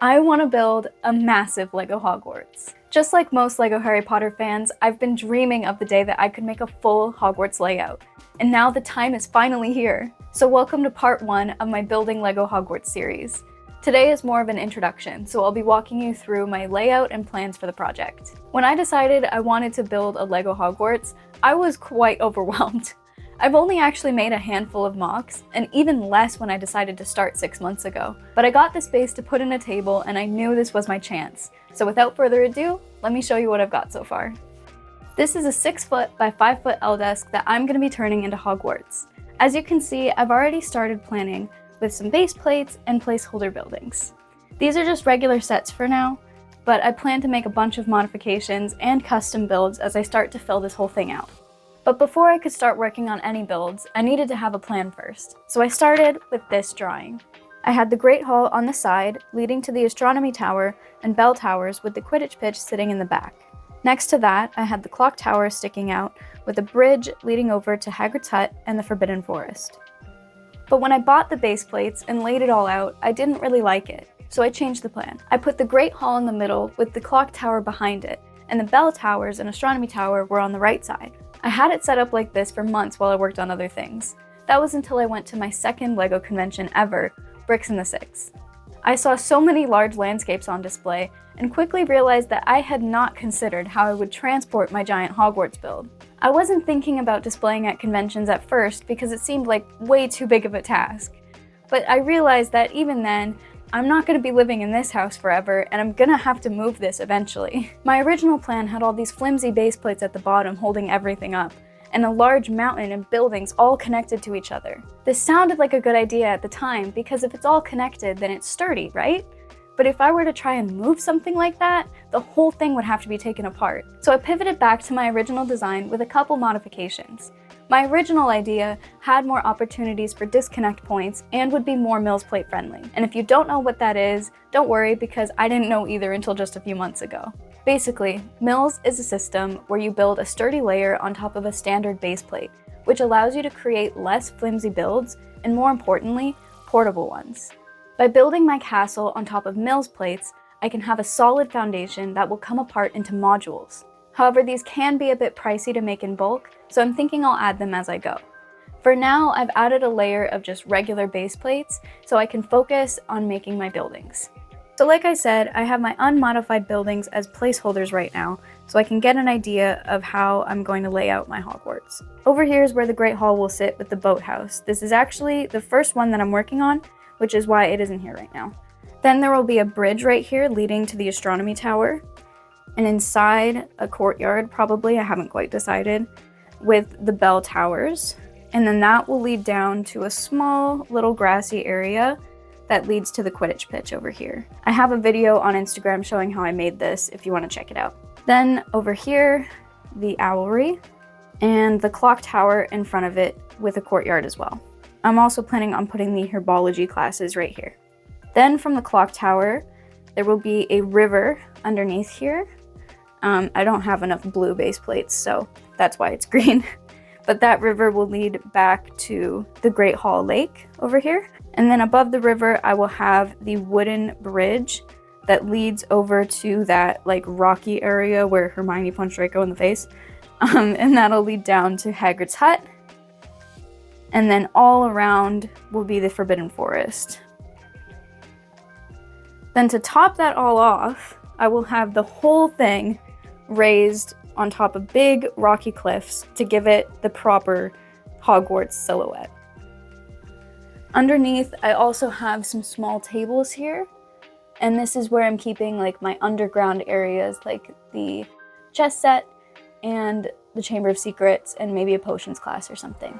I want to build a massive LEGO Hogwarts. Just like most LEGO Harry Potter fans, I've been dreaming of the day that I could make a full Hogwarts layout. And now the time is finally here. So welcome to part 1 of my Building LEGO Hogwarts series. Today is more of an introduction, so I'll be walking you through my layout and plans for the project. When I decided I wanted to build a LEGO Hogwarts, I was quite overwhelmed. I've only actually made a handful of MOCs, and even less when I decided to start 6 months ago. But I got the space to put in a table, and I knew this was my chance. So without further ado, let me show you what I've got so far. This is a 6-foot by 5-foot L desk that I'm going to be turning into Hogwarts. As you can see, I've already started planning with some base plates and placeholder buildings. These are just regular sets for now, but I plan to make a bunch of modifications and custom builds as I start to fill this whole thing out. But before I could start working on any builds, I needed to have a plan first. So I started with this drawing. I had the Great Hall on the side, leading to the Astronomy Tower and Bell Towers with the Quidditch pitch sitting in the back. Next to that, I had the Clock Tower sticking out with a bridge leading over to Hagrid's Hut and the Forbidden Forest. But when I bought the base plates and laid it all out, I didn't really like it, so I changed the plan. I put the Great Hall in the middle with the Clock Tower behind it, and the Bell Towers and Astronomy Tower were on the right side. I had it set up like this for months while I worked on other things. That was until I went to my second LEGO convention ever, Bricks in the Six. I saw so many large landscapes on display and quickly realized that I had not considered how I would transport my giant Hogwarts build. I wasn't thinking about displaying at conventions at first because it seemed like way too big of a task. But I realized that even then, I'm not going to be living in this house forever, and I'm gonna have to move this eventually. My original plan had all these flimsy base plates at the bottom holding everything up, and a large mountain and buildings all connected to each other. This sounded like a good idea at the time, because if it's all connected, then it's sturdy, right? But if I were to try and move something like that, the whole thing would have to be taken apart. So I pivoted back to my original design with a couple modifications. My original idea had more opportunities for disconnect points and would be more Mills plate friendly. And if you don't know what that is, don't worry because I didn't know either until just a few months ago. Basically, Mills is a system where you build a sturdy layer on top of a standard base plate, which allows you to create less flimsy builds and, more importantly, portable ones. By building my castle on top of Mills plates, I can have a solid foundation that will come apart into modules. However, these can be a bit pricey to make in bulk, so I'm thinking I'll add them as I go. For now, I've added a layer of just regular base plates so I can focus on making my buildings. So like I said, I have my unmodified buildings as placeholders right now, so I can get an idea of how I'm going to lay out my Hogwarts. Over here is where the Great Hall will sit with the boathouse. This is actually the first one that I'm working on, which is why it isn't here right now. Then there will be a bridge right here leading to the Astronomy Tower, and inside a courtyard, probably, I haven't quite decided, with the Bell Towers. And then that will lead down to a small little grassy area that leads to the Quidditch pitch over here. I have a video on Instagram showing how I made this if you want to check it out. Then over here, the Owlery, and the Clock Tower in front of it with a courtyard as well. I'm also planning on putting the herbology classes right here. Then from the Clock Tower, there will be a river underneath here. I don't have enough blue base plates, so that's why it's green. But that river will lead back to the Great Hall Lake over here. And then above the river, I will have the wooden bridge that leads over to that like rocky area where Hermione punched Draco in the face. And that'll lead down to Hagrid's Hut. And then all around will be the Forbidden Forest. Then to top that all off, I will have the whole thing raised on top of big rocky cliffs to give it the proper Hogwarts silhouette. Underneath, I also have some small tables here, and this is where I'm keeping like my underground areas like the chess set and the Chamber of Secrets and maybe a potions class or something.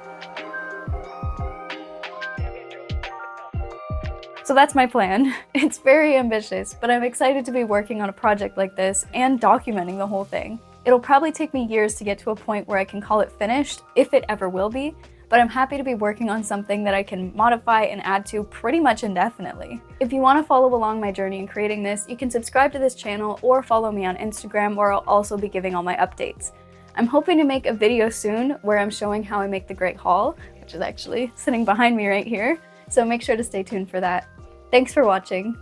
So that's my plan. It's very ambitious, but I'm excited to be working on a project like this and documenting the whole thing. It'll probably take me years to get to a point where I can call it finished, if it ever will be, but I'm happy to be working on something that I can modify and add to pretty much indefinitely. If you want to follow along my journey in creating this, you can subscribe to this channel or follow me on Instagram, where I'll also be giving all my updates. I'm hoping to make a video soon where I'm showing how I make the Great Hall, which is actually sitting behind me right here, so make sure to stay tuned for that. Thanks for watching.